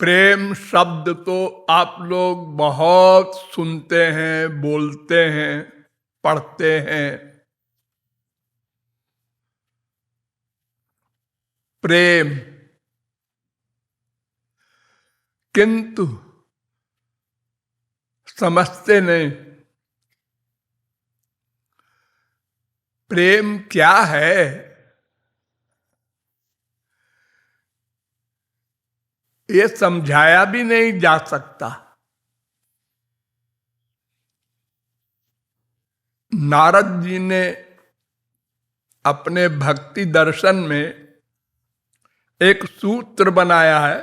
प्रेम शब्द तो आप लोग बहुत सुनते हैं, बोलते हैं, पढ़ते हैं। प्रेम, किंतु समझते नहीं। प्रेम क्या है ये समझाया भी नहीं जा सकता। नारद जी ने अपने भक्ति दर्शन में एक सूत्र बनाया है।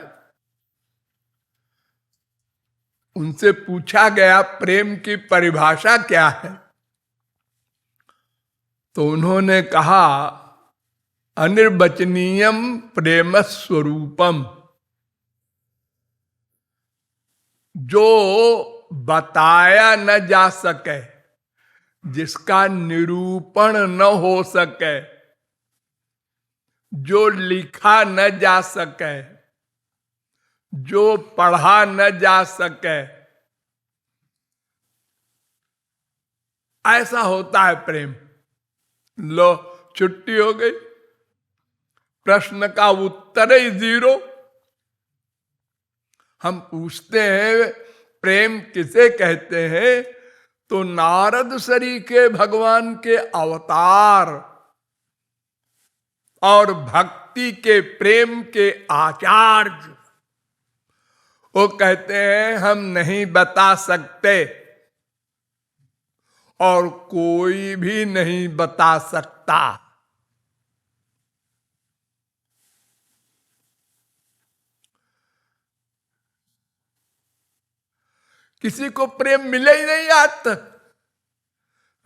उनसे पूछा गया प्रेम की परिभाषा क्या है, तो उन्होंने कहा अनिर्वचनीयम प्रेम स्वरूपम। जो बताया न जा सके, जिसका निरूपण न हो सके, जो लिखा न जा सके, जो पढ़ा न जा सके, ऐसा होता है प्रेम। लो, छुट्टी हो गई, प्रश्न का उत्तर ही जीरो। हम पूछते हैं प्रेम किसे कहते हैं, तो नारद सरी के भगवान के अवतार और भक्ति के प्रेम के आचार्य, वो कहते हैं हम नहीं बता सकते और कोई भी नहीं बता सकता। किसी को प्रेम मिला ही नहीं आज तक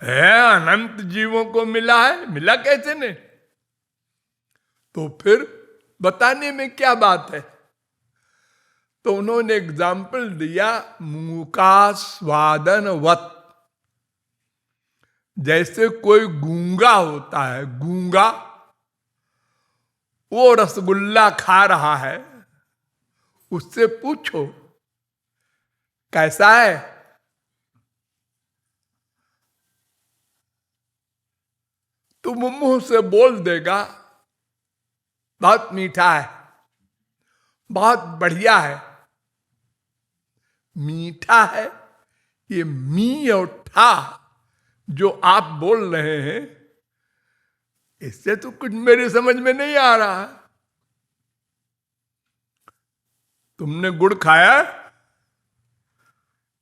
है। अनंत जीवों को मिला है, मिला कैसे नहीं? तो फिर बताने में क्या बात है? तो उन्होंने एग्जाम्पल दिया मूकास्वादनवत। जैसे कोई गूंगा होता है, गूंगा वो रसगुल्ला खा रहा है, उससे पूछो कैसा है, तो मुंह से बोल देगा बहुत मीठा है, बहुत बढ़िया है। मीठा है, ये मी और ठा जो आप बोल रहे हैं, इससे तो कुछ मेरी समझ में नहीं आ रहा। तुमने गुड़ खाया?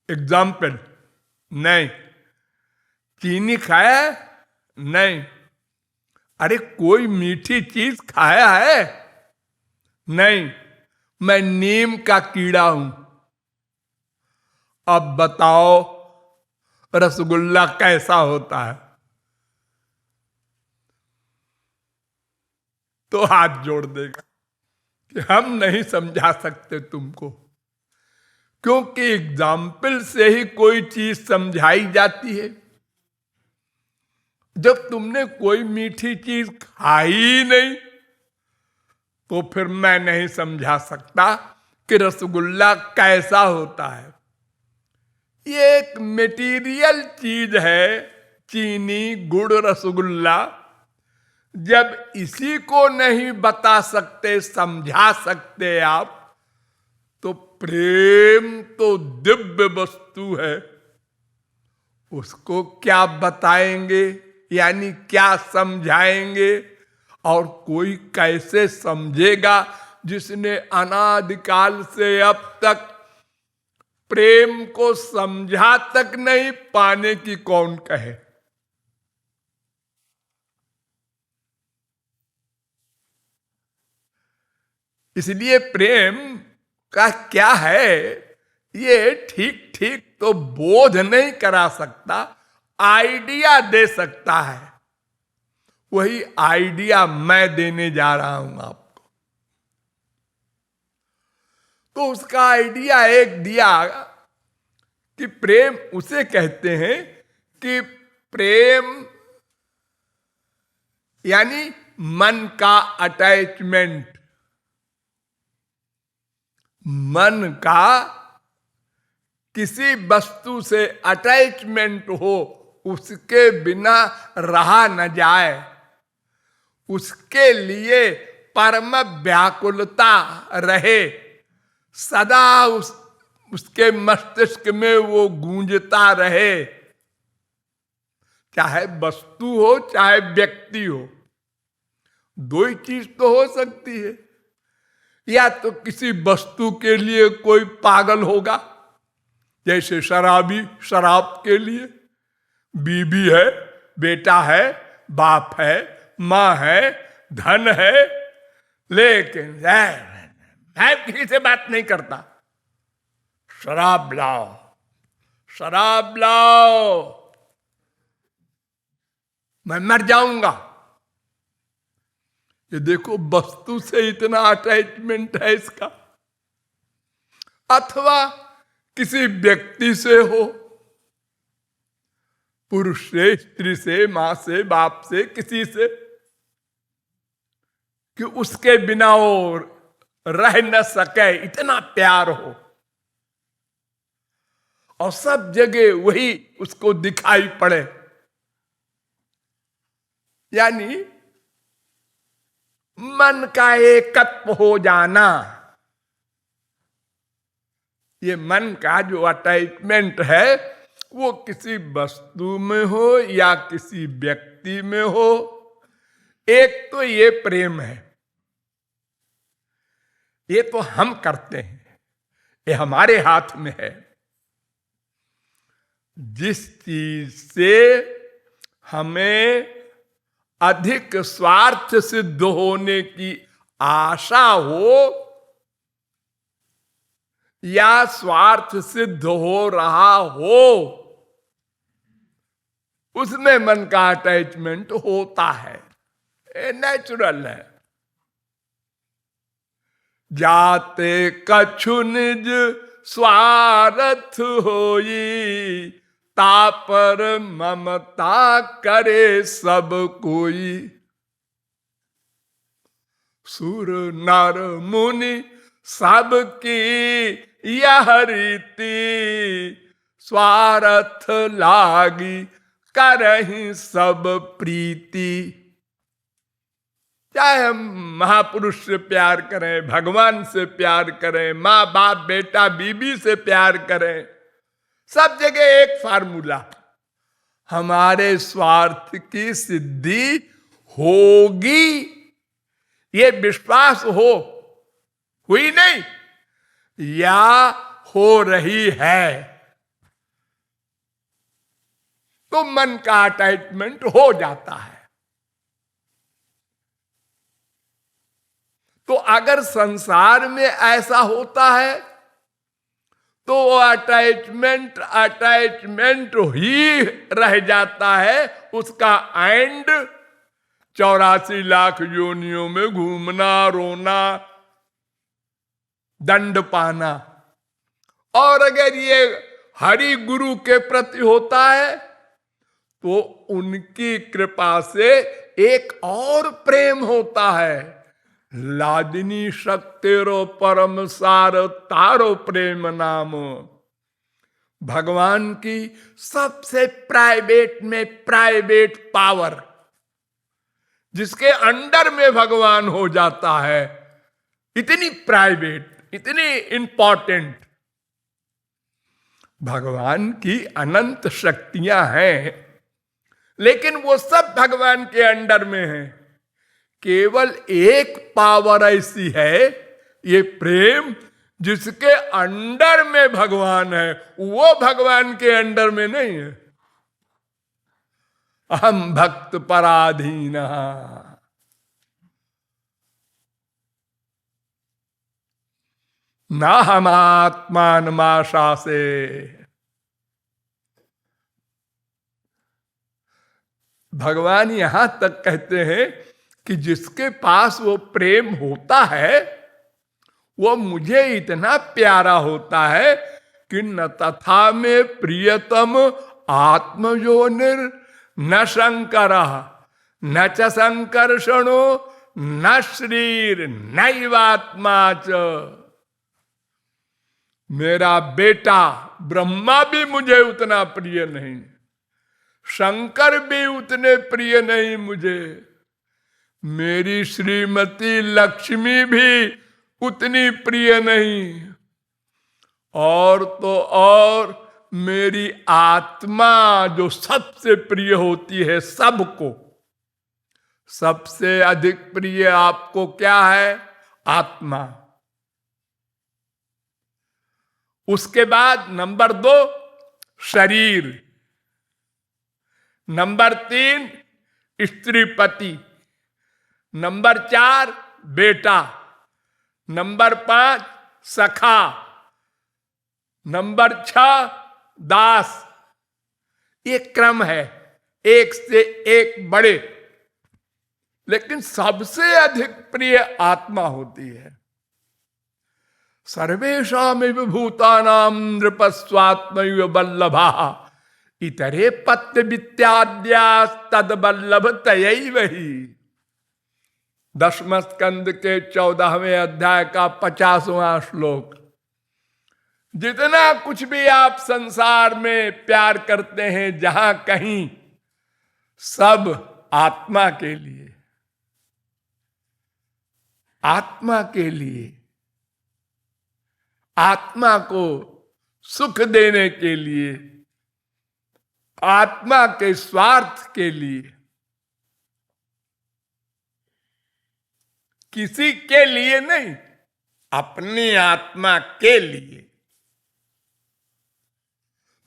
एग्जाम्पल नहीं। चीनी खाया? नहीं। अरे कोई मीठी चीज खाया है? नहीं। मैं नीम का कीड़ा हूं। अब बताओ रसगुल्ला कैसा होता है? तो हाथ जोड़ देगा कि हम नहीं समझा सकते तुमको, क्योंकि एग्जाम्पल से ही कोई चीज समझाई जाती है। जब तुमने कोई मीठी चीज खाई ही नहीं, तो फिर मैं नहीं समझा सकता कि रसगुल्ला कैसा होता है। ये एक मेटीरियल चीज है, चीनी, गुड़, रसगुल्ला। जब इसी को नहीं बता सकते, समझा सकते आप, तो प्रेम तो दिव्य वस्तु है, उसको क्या बताएंगे, यानी क्या समझाएंगे? और कोई कैसे समझेगा जिसने अनादिकाल से अब तक प्रेम को समझा तक नहीं? पाने की कौन कहे? इसलिए प्रेम का क्या है, ये ठीक ठीक तो बोध नहीं करा सकता, आइडिया दे सकता है। वही आइडिया मैं देने जा रहा हूं आपको। तो उसका आइडिया एक दिया कि प्रेम उसे कहते हैं कि प्रेम यानी मन का अटैचमेंट। मन का किसी वस्तु से अटैचमेंट हो, उसके बिना रहा न जाए, उसके लिए परम व्याकुलता रहे, सदा उसके मस्तिष्क में वो गूंजता रहे, चाहे वस्तु हो चाहे व्यक्ति हो। दो ही चीज तो हो सकती है, या तो किसी वस्तु के लिए कोई पागल होगा, जैसे शराबी शराब के लिए, बीबी है, बेटा है, बाप है, माँ है, धन है, लेकिन मैं किसी से बात नहीं करता, शराब लाओ, शराब लाओ, मैं मर जाऊंगा। ये देखो, वस्तु से इतना अटैचमेंट है इसका। अथवा किसी व्यक्ति से हो, पुरुष से, स्त्री से, मां से, बाप से, किसी से, कि उसके बिना वो रह न सके, इतना प्यार हो, और सब जगह वही उसको दिखाई पड़े। यानी मन का एकत्व हो जाना, ये मन का जो अटैचमेंट है वो किसी वस्तु में हो या किसी व्यक्ति में हो, एक तो ये प्रेम है, ये तो हम करते हैं, ये हमारे हाथ में है। जिस चीज से हमें अधिक स्वार्थ सिद्ध होने की आशा हो या स्वार्थ सिद्ध हो रहा हो, उसमें मन का अटैचमेंट होता है, ये नेचुरल है। जाते कछु निज स्वार्थ होई, तापर ममता करे सब कोई। सुर नर मुनि सबकी यह रीति, स्वार्थ लागी करहि सब प्रीति। चाहे हम महापुरुष से प्यार करें, भगवान से प्यार करें, माँ बाप बेटा बीबी से प्यार करें, सब जगह एक फार्मूला, हमारे स्वार्थ की सिद्धि होगी, ये विश्वास हो, हुई नहीं या हो रही है, तो मन का अटैचमेंट हो जाता है। तो अगर संसार में ऐसा होता है तो वो अटैचमेंट ही रह जाता है, उसका एंड 84 लाख योनियों में घूमना, रोना, दंड पाना। और अगर ये हरि गुरु के प्रति होता है तो उनकी कृपा से एक और प्रेम होता है, लादिनी शक्तिरो परम सार तारो प्रेम नाम। भगवान की सबसे प्राइवेट में प्राइवेट पावर, जिसके अंडर में भगवान हो जाता है, इतनी प्राइवेट, इतनी इंपॉर्टेंट। भगवान की अनंत शक्तियां हैं, लेकिन वो सब भगवान के अंडर में हैं। केवल एक पावर ऐसी है, ये प्रेम, जिसके अंडर में भगवान है, वो भगवान के अंडर में नहीं है। अहम भक्त पराधीन, ना हम आत्मान माशा से। भगवान यहां तक कहते हैं कि जिसके पास वो प्रेम होता है वो मुझे इतना प्यारा होता है कि न तथा में प्रियतम आत्मयोनिर न शंकर न च संकर्षणो न श्रीर नैवात्मा च। मेरा बेटा ब्रह्मा भी मुझे उतना प्रिय नहीं, शंकर भी उतने प्रिय नहीं मुझे, मेरी श्रीमती लक्ष्मी भी उतनी प्रिय नहीं, और तो और मेरी आत्मा जो सबसे प्रिय होती है सबको, सबसे अधिक प्रिय आपको क्या है? आत्मा। उसके बाद नंबर 2 शरीर, नंबर 3 स्त्री पति, नंबर 4 बेटा, नंबर 5 सखा, नंबर 6 दास। ये क्रम है, एक से एक बड़े, लेकिन सबसे अधिक प्रिय आत्मा होती है। सर्वेषामेव भूतानां नृपस्वात्मैव वल्लभः इतरे पत्र वित्याद्या तद वल्लभ तयैव ही। 10वें स्कंद के 14वें अध्याय का 50वां श्लोक। जितना कुछ भी आप संसार में प्यार करते हैं, जहां कहीं, सब आत्मा के लिए, आत्मा के लिए, आत्मा को सुख देने के लिए, आत्मा के स्वार्थ के लिए, किसी के लिए नहीं, अपनी आत्मा के लिए।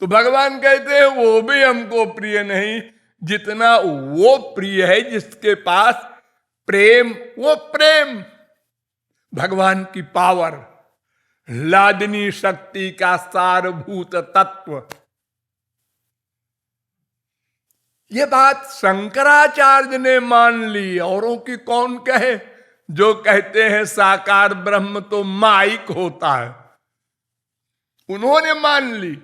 तो भगवान कहते हैं वो भी हमको प्रिय नहीं, जितना वो प्रिय है जिसके पास प्रेम, वो प्रेम भगवान की पावर, लादनी शक्ति का सारभूत तत्व। ये बात शंकराचार्य ने मान ली, औरों की कौन कहे? जो कहते हैं साकार ब्रह्म तो माइक होता है, उन्होंने मान ली।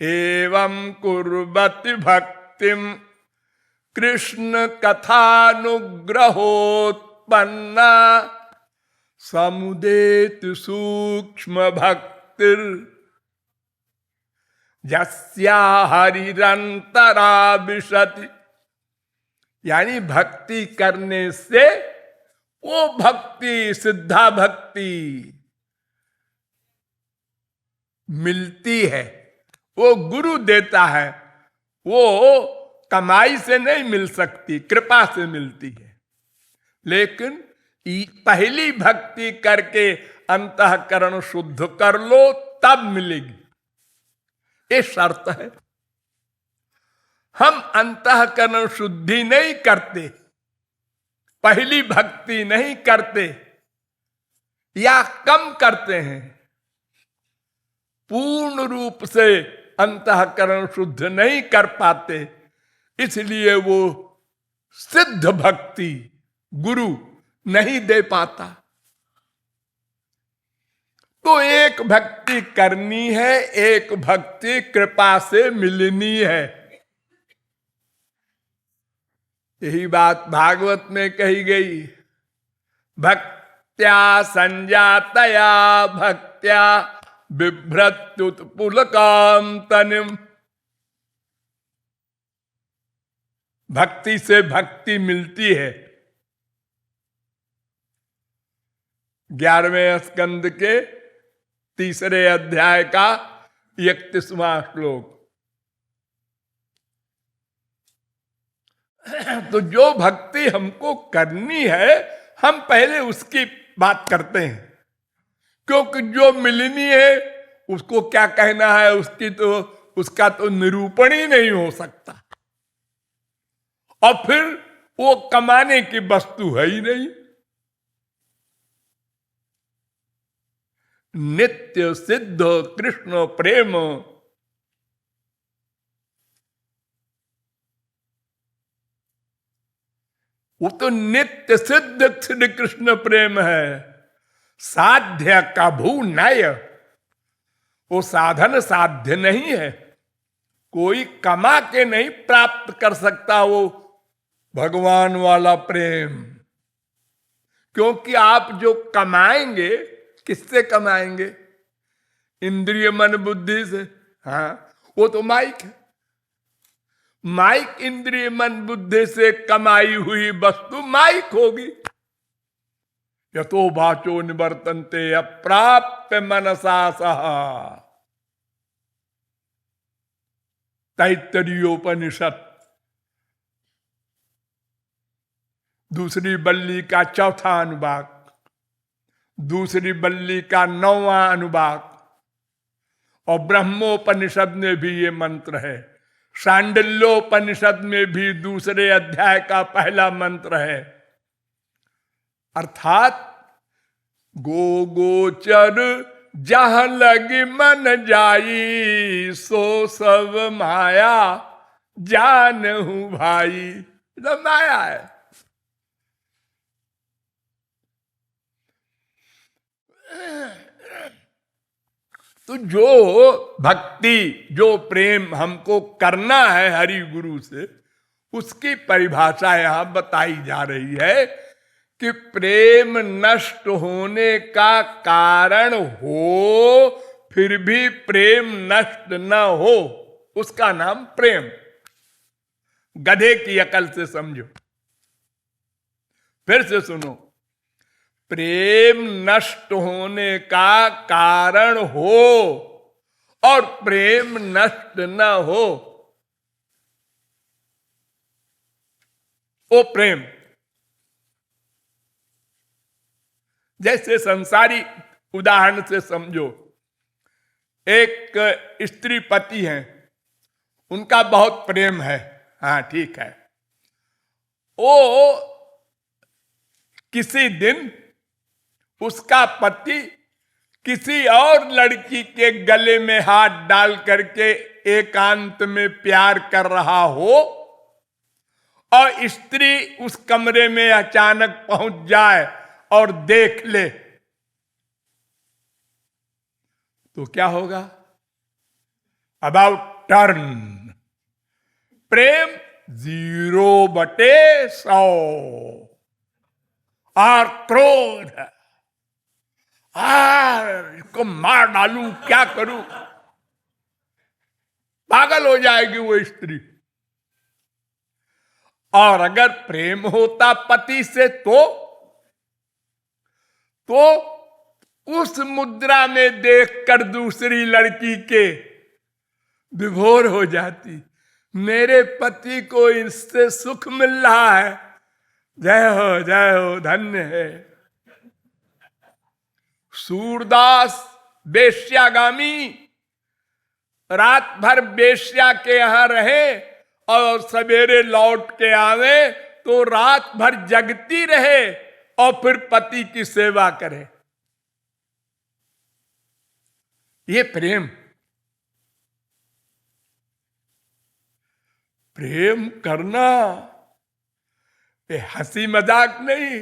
एवं कुर्वति भक्तिम कृष्ण कथानुग्रहोत्पन्ना समुदेत सूक्ष्म भक्तिर यस्या हरिरंतरा विशति। यानी भक्ति करने से वो भक्ति, सिद्धा भक्ति मिलती है, वो गुरु देता है, वो कमाई से नहीं मिल सकती, कृपा से मिलती है। लेकिन पहली भक्ति करके अंतःकरण शुद्ध कर लो, तब मिलेगी, ये शर्त है। हम अंतःकरण शुद्धि नहीं करते, पहली भक्ति नहीं करते, या कम करते हैं, पूर्ण रूप से अंतःकरण शुद्ध नहीं कर पाते, इसलिए वो सिद्ध भक्ति गुरु नहीं दे पाता। तो एक भक्ति करनी है, एक भक्ति कृपा से मिलनी है। यही बात भागवत में कही गई, भक्त्या संजातया भक्त्या बिभ्रत्युत्पुलकांतनिम। भक्ति से भक्ति मिलती है। 11वें स्कंद के 3 अध्याय का 31वां श्लोक। तो जो भक्ति हमको करनी है, हम पहले उसकी बात करते हैं, क्योंकि जो मिलनी है उसको क्या कहना है, उसका तो निरूपण ही नहीं हो सकता, और फिर वो कमाने की वस्तु है ही नहीं। नित्य सिद्ध कृष्ण प्रेम, वो तो नित्य सिद्ध श्री कृष्ण प्रेम है। साध्य का भू नय, वो साधन साध्य नहीं है, कोई कमा के नहीं प्राप्त कर सकता वो भगवान वाला प्रेम। क्योंकि आप जो कमाएंगे, किससे कमाएंगे? इंद्रिय मन बुद्धि से। हाँ, वो तो माइक है। माइक इंद्रिय मन बुद्धि से कमाई हुई वस्तु माइक होगी। यतो वाचो निवर्तन्ते अप्राप्य मनसा सह, तैत्तरीयोपनिषद दूसरी बल्ली का चौथा अनुभाग, दूसरी बल्ली का 9वां अनुभाग, और ब्रह्मोपनिषद में भी ये मंत्र है। शांडिल्योपनिषद में भी दूसरे अध्याय का पहला मंत्र है। अर्थात गो गोचर जहां लगी मन जाई, सो सब माया जानहु भाई। तो माया है। तो जो भक्ति, जो प्रेम हमको करना है हरि गुरु से, उसकी परिभाषा यहां बताई जा रही है कि प्रेम नष्ट होने का कारण हो, फिर भी प्रेम नष्ट न हो, उसका नाम प्रेम। गधे की अकल से समझो। फिर से सुनो, प्रेम नष्ट होने का कारण हो और प्रेम नष्ट न हो, वो प्रेम। जैसे संसारी उदाहरण से समझो, एक स्त्री पति हैं, उनका बहुत प्रेम है। हाँ ठीक है। वो किसी दिन उसका पति किसी और लड़की के गले में हाथ डाल करके एकांत में प्यार कर रहा हो और स्त्री उस कमरे में अचानक पहुंच जाए और देख ले, तो क्या होगा? About turn. प्रेम 0/100। और क्रोध, इसको मार डालूं, क्या करूं, पागल हो जाएगी वो स्त्री। और अगर प्रेम होता पति से तो उस मुद्रा में देखकर दूसरी लड़की के विभोर हो जाती, मेरे पति को इससे सुख मिल रहा है, जय हो धन्य है। सूरदास बेश्यागामी रात भर बेश्या के यहां रहे और सवेरे लौट के आवे तो रात भर जगती रहे और फिर पति की सेवा करे। ये प्रेम। प्रेम करना ये हंसी मजाक नहीं,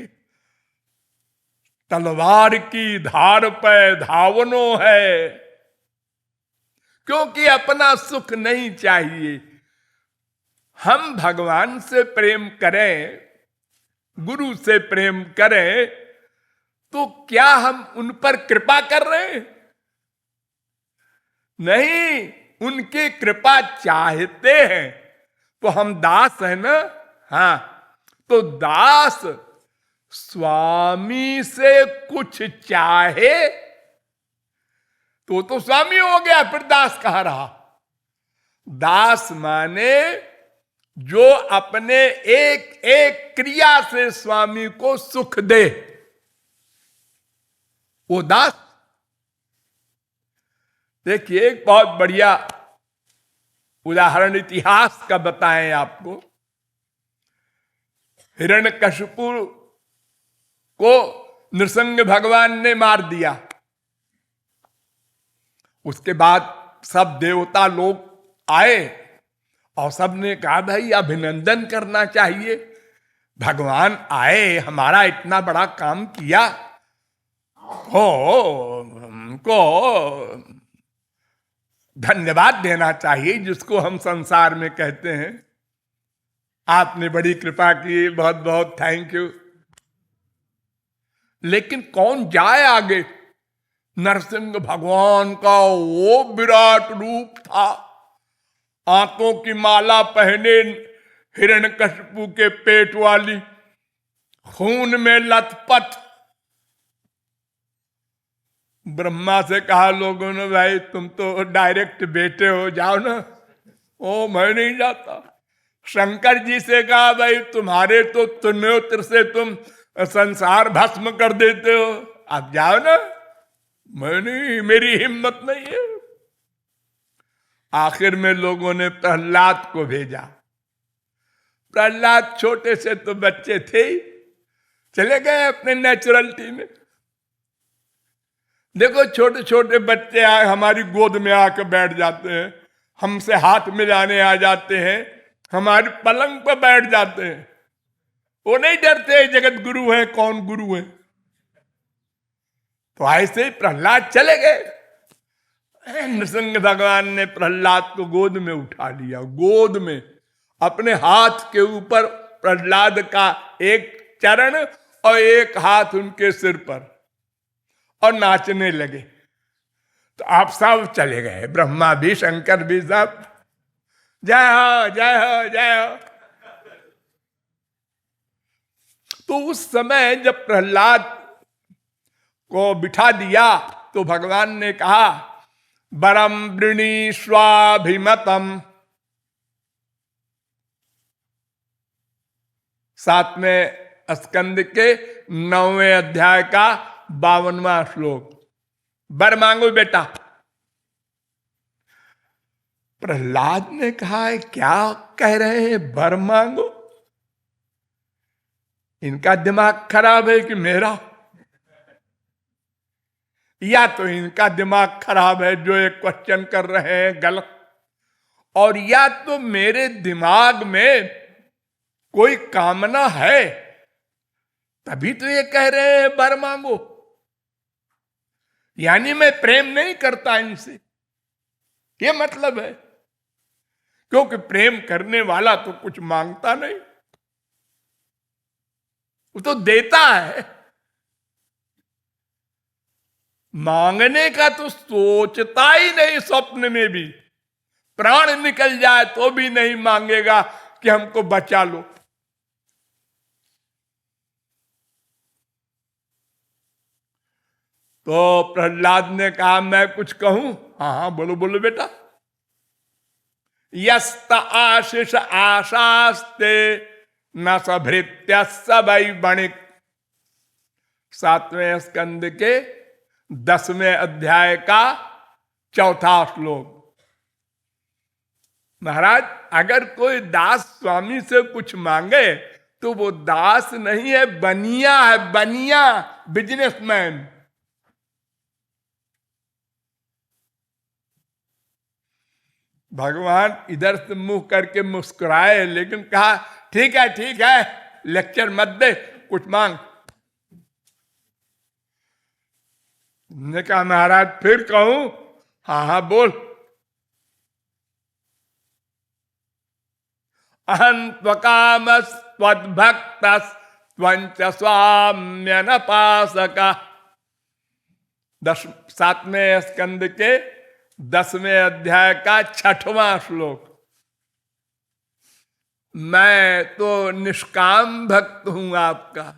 तलवार की धार पे धावनो है। क्योंकि अपना सुख नहीं चाहिए। हम भगवान से प्रेम करें, गुरु से प्रेम करें, तो क्या हम उन पर कृपा कर रहे हैं? नहीं, उनकी कृपा चाहते हैं तो हम दास है ना। हाँ, तो दास स्वामी से कुछ चाहे तो स्वामी हो गया, फिर दास कहां रहा? दास माने जो अपने एक एक क्रिया से स्वामी को सुख दे, वो दास। देखिए, एक बहुत बढ़िया उदाहरण इतिहास का बताएं आपको। हिरण्यकशिपु को नृसिंह भगवान ने मार दिया। उसके बाद सब देवता लोग आए और सबने कहा भाई अभिनंदन करना चाहिए, भगवान आए, हमारा इतना बड़ा काम किया, हो हमको धन्यवाद देना चाहिए, जिसको हम संसार में कहते हैं आपने बड़ी कृपा की, बहुत बहुत थैंक यू। लेकिन कौन जाए आगे? नरसिंह भगवान का वो विराट रूप था, आंखों की माला पहने, हिरण्यकशिपु के पेट वाली, खून में लथपथ। ब्रह्मा से कहा लोगों ने, भाई तुम तो डायरेक्ट बेटे हो, जाओ ना। ओ मैं नहीं जाता। शंकर जी से कहा, भाई तुम्हारे तो तुन्योत्र से तुम संसार भस्म कर देते हो, आप जाओ ना। मैं नहीं, मेरी हिम्मत नहीं है। आखिर में लोगों ने प्रहलाद को भेजा। प्रहलाद छोटे से तो बच्चे थे ही, चले गए अपने नेचुरलिटी में। देखो छोटे छोटे बच्चे हमारी गोद में आकर बैठ जाते हैं, हमसे हाथ मिलाने आ जाते हैं, हमारे पलंग पर बैठ जाते हैं। वो नहीं डरते जगत गुरु है, कौन गुरु है। तो ऐसे ही प्रहलाद चले गए। नृसिंह भगवान ने प्रहलाद को गोद में उठा लिया, गोद में, अपने हाथ के ऊपर प्रहलाद का एक चरण और एक हाथ उनके सिर पर, और नाचने लगे। तो आप सब चले गए, ब्रह्मा भी, शंकर भी, सब जय हो जय हो जय हो। तो उस समय जब प्रहलाद को बिठा दिया तो भगवान ने कहा, बरम वृणी स्वाभिमतम। 7वें स्कंद के 9वें अध्याय का 52वां श्लोक। वर मांगो बेटा। प्रहलाद ने कहा, क्या कह रहे हैं वर मांगो? इनका दिमाग खराब है कि मेरा? या तो इनका दिमाग खराब है जो एक क्वेश्चन कर रहे हैं गलत, और या तो मेरे दिमाग में कोई कामना है तभी तो ये कह रहे हैं वर मांगो। यानी मैं प्रेम नहीं करता इनसे, ये मतलब है। क्योंकि प्रेम करने वाला तो कुछ मांगता नहीं, वो तो देता है। मांगने का तो सोचता ही नहीं, स्वप्न में भी। प्राण निकल जाए तो भी नहीं मांगेगा कि हमको बचा लो। तो प्रहलाद ने कहा, मैं कुछ कहूं? हाँ हाँ बोलो बोलो बेटा। यस्त आशीष आशास्ते न सभृत्य सबई बणिक। 7वें स्कंद के 10वें अध्याय का 4था श्लोक। महाराज, अगर कोई दास स्वामी से कुछ मांगे तो वो दास नहीं है, बनिया है, बनिया, बिजनेसमैन। भगवान इधर से मुंह करके मुस्कुराए, लेकिन कहा, ठीक है, लेक्चर मत दे, कुछ मांग। ने कहा, महाराज फिर कहूं? हाँ हाँ बोल। अहं त्वकाम त्वद्भक्त त्वंच स्वाम्य नपासक। 7वें स्कंद के 10वें अध्याय का 6वां श्लोक। मैं तो निष्काम भक्त हूं आपका,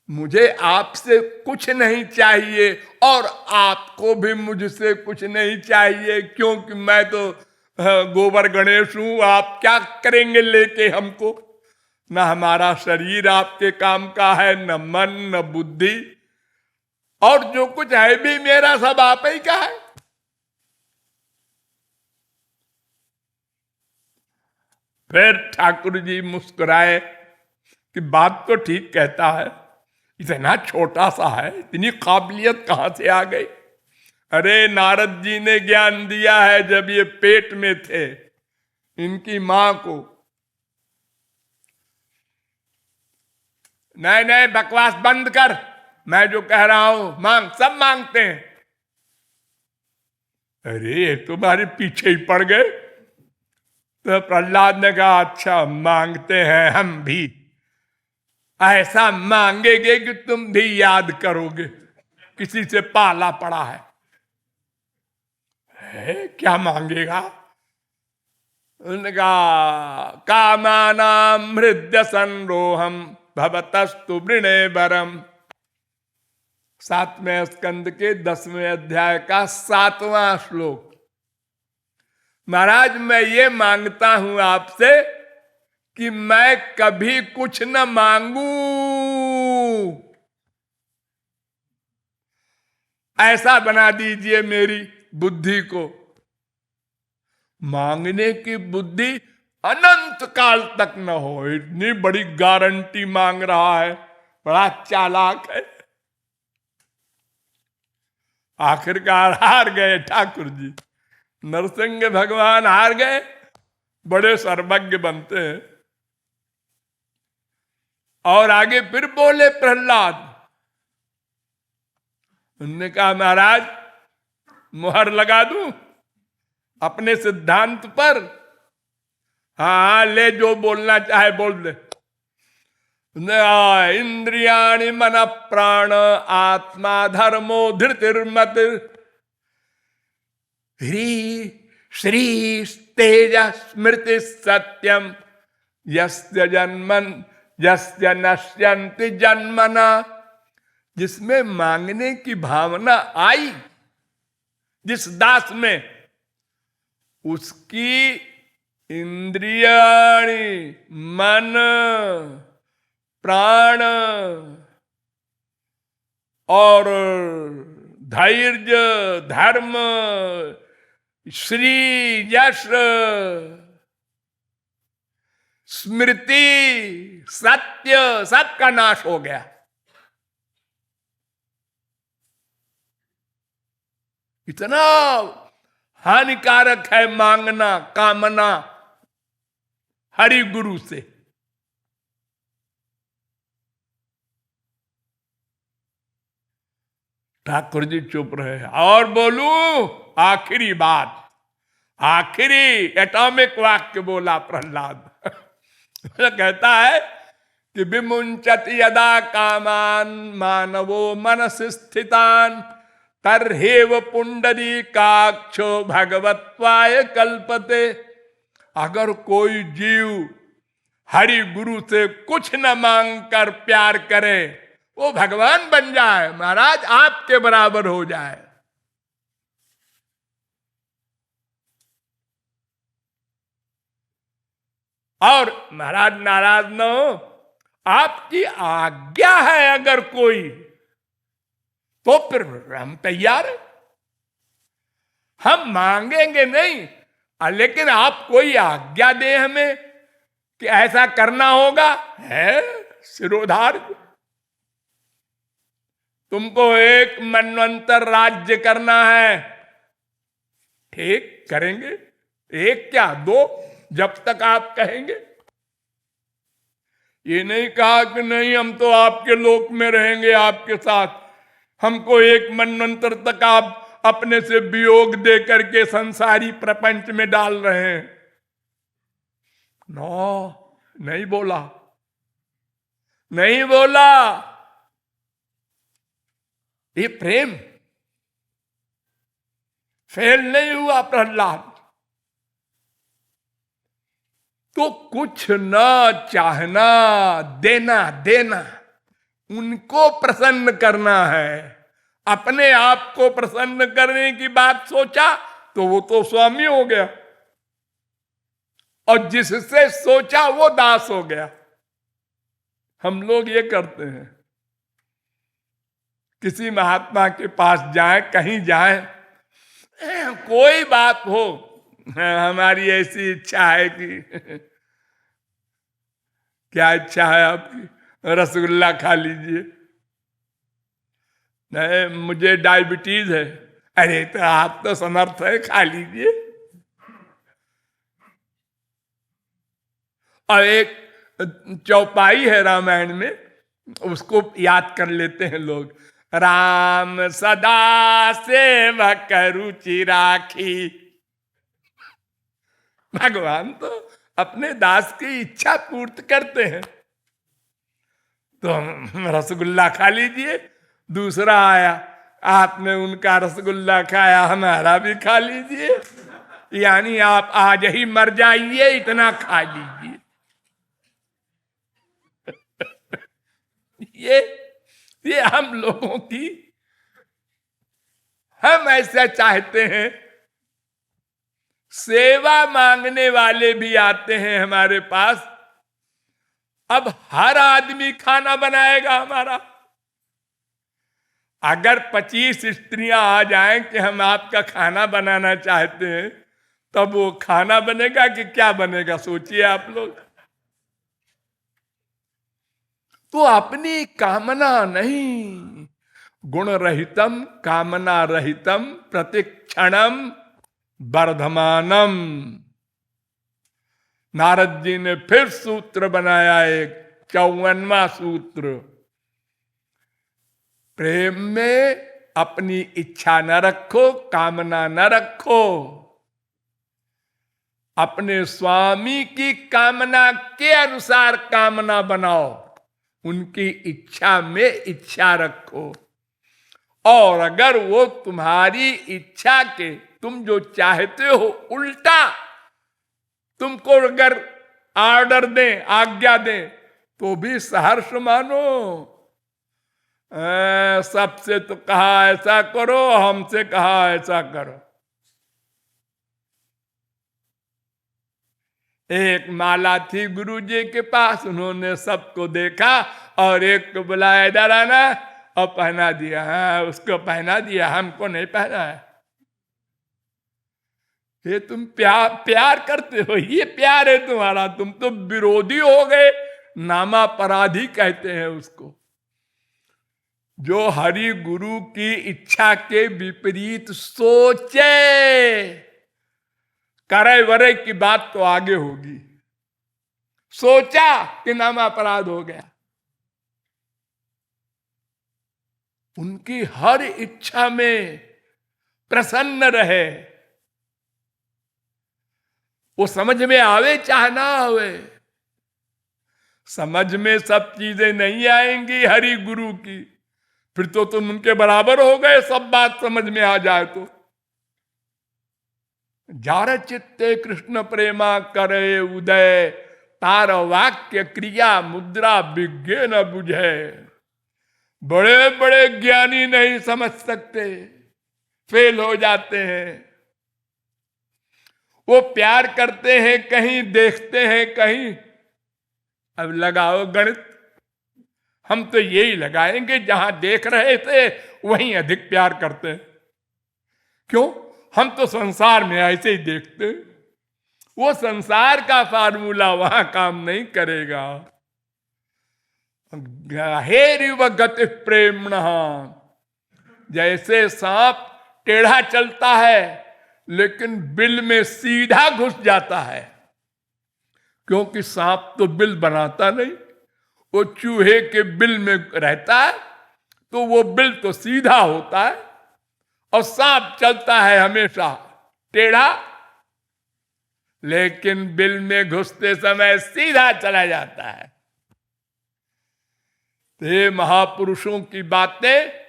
मुझे आपसे कुछ नहीं चाहिए और आपको भी मुझसे कुछ नहीं चाहिए, क्योंकि मैं तो गोबर गणेश हूं। आप क्या करेंगे लेके हमको? न हमारा शरीर आपके काम का है, न मन, न बुद्धि, और जो कुछ है भी मेरा सब आप ही का है। फिर ठाकुर जी मुस्कुराए कि बात तो ठीक कहता है, इतना छोटा सा है, इतनी काबिलियत कहां से आ गई? अरे नारद जी ने ज्ञान दिया है जब ये पेट में थे इनकी मां को। नहीं बकवास बंद कर, मैं जो कह रहा हूं मांग। सब मांगते हैं। अरे तुम्हारे पीछे ही पड़ गए। तो प्रहलाद ने कहा, अच्छा मांगते हैं हम भी, ऐसा मांगेंगे कि तुम भी याद करोगे। किसी से पाला पड़ा है क्या मांगेगा? उन्होंने कहा कामानाम हृदय संरोहम भवतस्तु वृणे वरम। 7वें स्कंद के 10वें अध्याय का 7वां श्लोक। महाराज मैं ये मांगता हूं आपसे कि मैं कभी कुछ न मांगू, ऐसा बना दीजिए मेरी बुद्धि को। मांगने की बुद्धि अनंत काल तक न हो, इतनी बड़ी गारंटी मांग रहा है, बड़ा चालाक है। आखिरकार हार गए ठाकुर जी, नरसिंह भगवान हार गए। बड़े सर्वज्ञ बनते हैं। और आगे फिर बोले प्रहलाद, उन्होंने कहा महाराज मुहर लगा दूं अपने सिद्धांत पर? हाँ ले, जो बोलना चाहे बोल दे। इंद्रियाणि मन प्राण आत्मा धर्मो धृतिर्मत ह्री श्री तेज स्मृति सत्यम यस्य जन्मन यस्य नश्यन्ति जन्मना। जिसमें मांगने की भावना आई जिस दास में, उसकी इंद्रियाणि मन प्राण और धैर्य धर्म श्री यश स्मृति सत्य सबका नाश हो गया। इतना हानिकारक है मांगना कामना हरि गुरु से। ठाकुर जी चुप रहे। और बोलूं आखिरी बात, आखिरी एटॉमिक वाक्य बोला प्रहलाद। कहता है कि विमुंचत यदा कामान मानवो मनस स्थितान तर्हेव पुंडरीकाक्षो भगवत्वाय कल्पते। अगर कोई जीव हरि गुरु से कुछ न मांग कर प्यार करे, वो भगवान बन जाए, महाराज आपके बराबर हो जाए। और महाराज नाराज न हो, आपकी आज्ञा है अगर कोई, तो फिर हम तैयार हैं, हम मांगेंगे नहीं, लेकिन आप कोई आज्ञा दे हमें कि ऐसा करना होगा, है सिरोधार। तुमको एक मनवंतर राज्य करना है, ठीक करेंगे, एक क्या दो, जब तक आप कहेंगे। ये नहीं कहा कि नहीं हम तो आपके लोक में रहेंगे आपके साथ, हमको एक मनवंतर तक आप अपने से वियोग दे करके संसारी प्रपंच में डाल रहे हैं। नो, नहीं बोला, नहीं बोला। ये प्रेम फेल नहीं हुआ प्रहलाद। तो कुछ न चाहना, देना देना, उनको प्रसन्न करना है। अपने आप को प्रसन्न करने की बात सोचा तो वो तो स्वामी हो गया, और जिससे सोचा वो दास हो गया। हम लोग ये करते हैं, किसी महात्मा के पास जाए, कहीं जाए, कोई बात हो, हमारी ऐसी इच्छा है कि क्या इच्छा है आपकी? रसगुल्ला खा लीजिए। नहीं मुझे डायबिटीज है। अरे तो आप तो समर्थ है, खा लीजिए। और एक चौपाई है रामायण में, उसको याद कर लेते हैं लोग। राम सदा सेवक रुचि राखी। भगवान तो अपने दास की इच्छा पूर्त करते हैं। तो रसगुल्ला खा लीजिए। दूसरा आया, आपने उनका रसगुल्ला खाया, हमारा भी खा लीजिए, यानी आप आज ही मर जाइए, इतना खा लीजिए। ये हम लोगों की, हम ऐसा चाहते हैं। सेवा मांगने वाले भी आते हैं हमारे पास, अब हर आदमी खाना बनाएगा हमारा। अगर 25 स्त्रियां आ जाएं कि हम आपका खाना बनाना चाहते हैं, तब वो खाना बनेगा कि क्या बनेगा, सोचिए आप लोग। तो अपनी कामना नहीं, गुण रहितम कामना रहितम प्रतिक्षणम वर्धमानम। नारद जी ने फिर सूत्र बनाया, एक 54वां सूत्र। प्रेम में अपनी इच्छा न रखो, कामना न रखो, अपने स्वामी की कामना के अनुसार कामना बनाओ, उनकी इच्छा में इच्छा रखो। और अगर वो तुम्हारी इच्छा के, तुम जो चाहते हो उल्टा तुमको अगर ऑर्डर दें, आज्ञा दें, तो भी सहर्ष मानो। सबसे तो कहा ऐसा करो, हमसे कहा ऐसा करो। एक माला थी गुरु जी के पास, उन्होंने सबको देखा और एक को बुलाया, इधर आना, और पहना दिया। हाँ, उसको पहना दिया, हमको नहीं पहना है। ये तुम प्यार करते हो, ये प्यार है तुम्हारा, तुम तो विरोधी हो गए, नामापराधी कहते हैं उसको। जो हरि गुरु की इच्छा के विपरीत सोचे, करे वरे की बात तो आगे होगी। सोचा कि नामापराध हो गया। उनकी हर इच्छा में प्रसन्न रहे, वो समझ में आवे चाहे ना आवे। समझ में सब चीजें नहीं आएंगी हरि गुरु की, फिर तो तुम उनके बराबर हो गए, सब बात समझ में आ जाए तो। जार चित्ते कृष्ण प्रेमा करे उदय, तार वाक्य क्रिया मुद्रा विज्ञ न बुझे। बड़े बड़े ज्ञानी नहीं समझ सकते, फेल हो जाते हैं। वो प्यार करते हैं कहीं, देखते हैं कहीं। अब लगाओ गणित, हम तो यही लगाएंगे, जहां देख रहे थे वहीं अधिक प्यार करते हैं। क्यों? हम तो संसार में ऐसे ही देखते, वो संसार का फार्मूला वहां काम नहीं करेगा। हेरिव गति प्रेमणा, जैसे सांप टेढ़ा चलता है लेकिन बिल में सीधा घुस जाता है, क्योंकि सांप तो बिल बनाता नहीं, वो चूहे के बिल में रहता है, तो वो बिल तो सीधा होता है, और सांप चलता है हमेशा टेढ़ा, लेकिन बिल में घुसते समय सीधा चला जाता है। ये महापुरुषों की बातें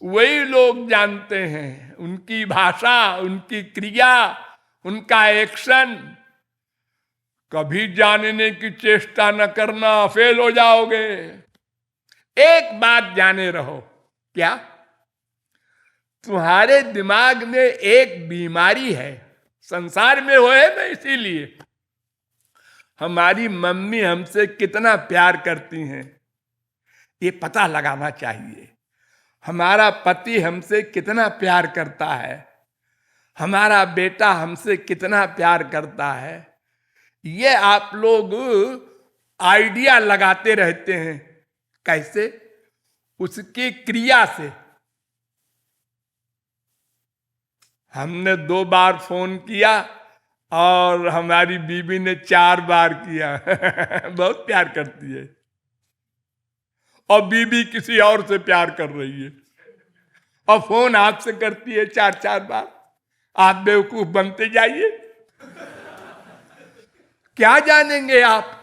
वही लोग जानते हैं, उनकी भाषा, उनकी क्रिया, उनका एक्शन। कभी जानने की चेष्टा न करना, फेल हो जाओगे। एक बात जाने रहो, क्या? तुम्हारे दिमाग में एक बीमारी है, संसार में हो है ना, इसीलिए हमारी मम्मी हमसे कितना प्यार करती हैं ये पता लगाना चाहिए। हमारा पति हमसे कितना प्यार करता है, हमारा बेटा हमसे कितना प्यार करता है, ये आप लोग आइडिया लगाते रहते हैं। कैसे? उसकी क्रिया से। हमने 2 बार फोन किया और हमारी बीवी ने 4 बार किया। बहुत प्यार करती है, और बीवी किसी और से प्यार कर रही है, और फोन आपसे करती है 4-4 बार। आप बेवकूफ बनते जाइए। क्या जानेंगे आप?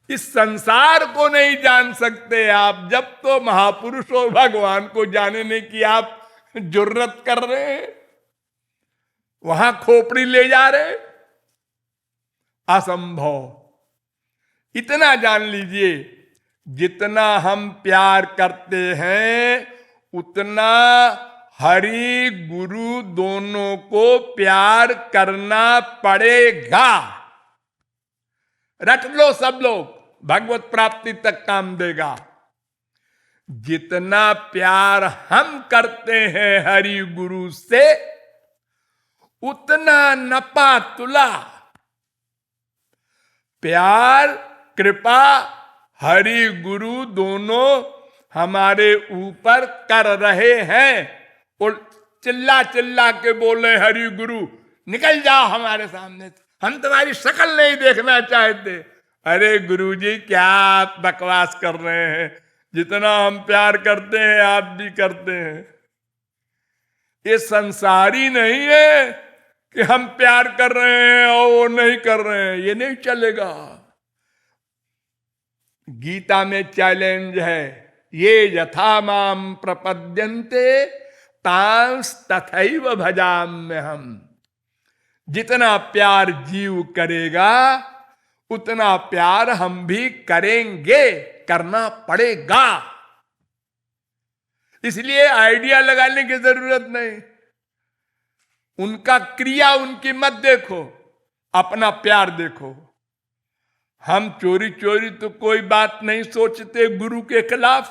इस संसार को नहीं जान सकते आप, जब तो महापुरुष और भगवान को जानने की आप जुर्रत कर रहे हैं, वहां खोपड़ी ले जा रहे, असंभव। इतना जान लीजिए, जितना हम प्यार करते हैं उतना हरि गुरु दोनों को प्यार करना पड़ेगा। रट लो सब लोग, भगवत प्राप्ति तक काम देगा। जितना प्यार हम करते हैं हरि गुरु से, उतना नपा तुला प्यार कृपा हरि गुरु दोनों हमारे ऊपर कर रहे हैं। और चिल्ला चिल्ला के बोले हरि गुरु निकल जाओ हमारे सामने से, हम तुम्हारी शक्ल नहीं देखना चाहते। अरे गुरु जी क्या आप बकवास कर रहे हैं, जितना हम प्यार करते हैं आप भी करते हैं। ये संसारी नहीं है कि हम प्यार कर रहे हैं और वो नहीं कर रहे हैं, ये नहीं चलेगा। गीता में चैलेंज है, ये यथा माम प्रपद्यन्ते तांस तथैव भजाम्यहम्। जितना प्यार जीव करेगा उतना प्यार हम भी करेंगे, करना पड़ेगा। इसलिए आइडिया लगाने की जरूरत नहीं, उनका क्रिया उनकी मत देखो, अपना प्यार देखो। हम चोरी चोरी तो कोई बात नहीं सोचते गुरु के खिलाफ,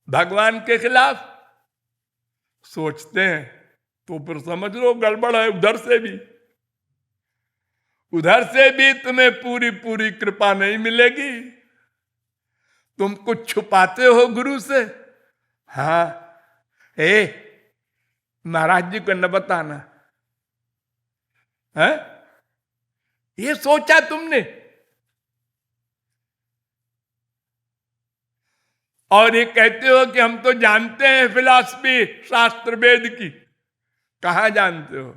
भगवान के खिलाफ सोचते हैं तो फिर समझ लो गड़बड़ है। उधर से भी तुम्हें पूरी पूरी कृपा नहीं मिलेगी। तुम कुछ छुपाते हो गुरु से। हाँ, महाराज जी को न बताना है, ये सोचा तुमने। और ये कहते हो कि हम तो जानते हैं फिलॉसफी शास्त्र वेद की। कहां जानते हो?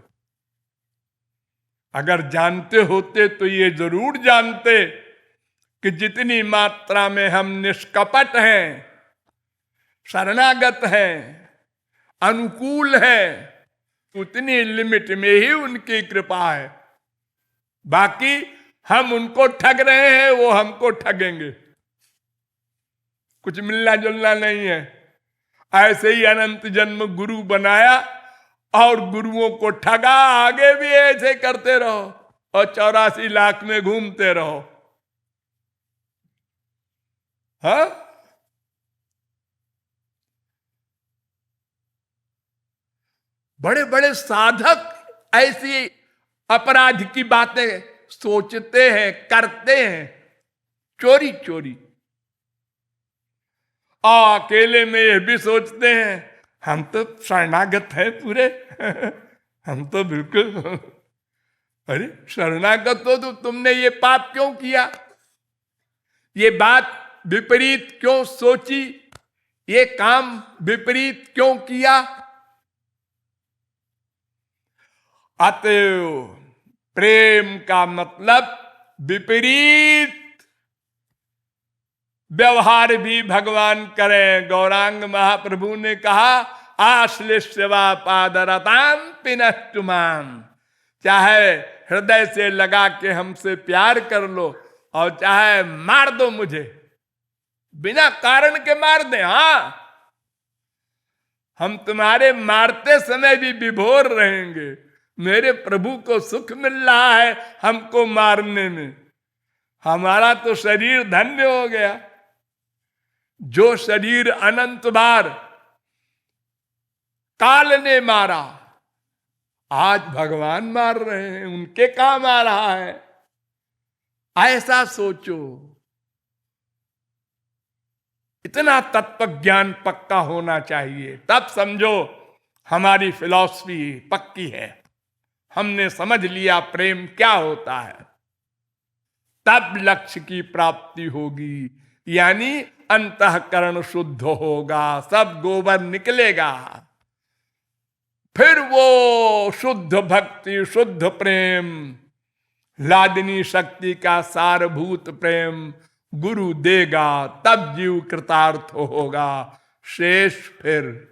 अगर जानते होते तो ये जरूर जानते कि जितनी मात्रा में हम निष्कपट हैं, शरणागत हैं, अनुकूल हैं, उतनी लिमिट में ही उनकी कृपा है। बाकी हम उनको ठग रहे हैं, वो हमको ठगेंगे। कुछ मिलना जुलना नहीं है। ऐसे ही अनंत जन्म गुरु बनाया और गुरुओं को ठगा, आगे भी ऐसे करते रहो और 84 लाख में घूमते रहो। हाँ, बड़े बड़े साधक ऐसी अपराध की बातें सोचते हैं, करते हैं, चोरी चोरी। अकेले में यह भी सोचते हैं हम तो शरणागत हैं पूरे हम तो बिल्कुल। अरे शरणागत हो तो तुमने ये पाप क्यों किया, ये बात विपरीत क्यों सोची, ये काम विपरीत क्यों किया? अतएव प्रेम का मतलब विपरीत व्यवहार भी भगवान करें। गौरांग महाप्रभु ने कहा आश्लिष्यवा पादरताम पिनष्टुमाम, चाहे हृदय से लगा के हमसे प्यार कर लो और चाहे मार दो मुझे, बिना कारण के मार दे। हाँ, हम तुम्हारे मारते समय भी विभोर रहेंगे। मेरे प्रभु को सुख मिल रहा है हमको मारने में, हमारा तो शरीर धन्य हो गया। जो शरीर अनंत बार काल ने मारा, आज भगवान मार रहे हैं, उनके काम आ रहा है। ऐसा सोचो। इतना तत्व ज्ञान पक्का होना चाहिए, तब समझो हमारी फिलॉसफी पक्की है। हमने समझ लिया प्रेम क्या होता है, तब लक्ष्य की प्राप्ति होगी। यानी अंतःकरण शुद्ध होगा, सब गोबर निकलेगा। फिर वो शुद्ध भक्ति, शुद्ध प्रेम, लादिनी शक्ति का सारभूत प्रेम गुरु देगा, तब जीव कृतार्थ होगा। शेष फिर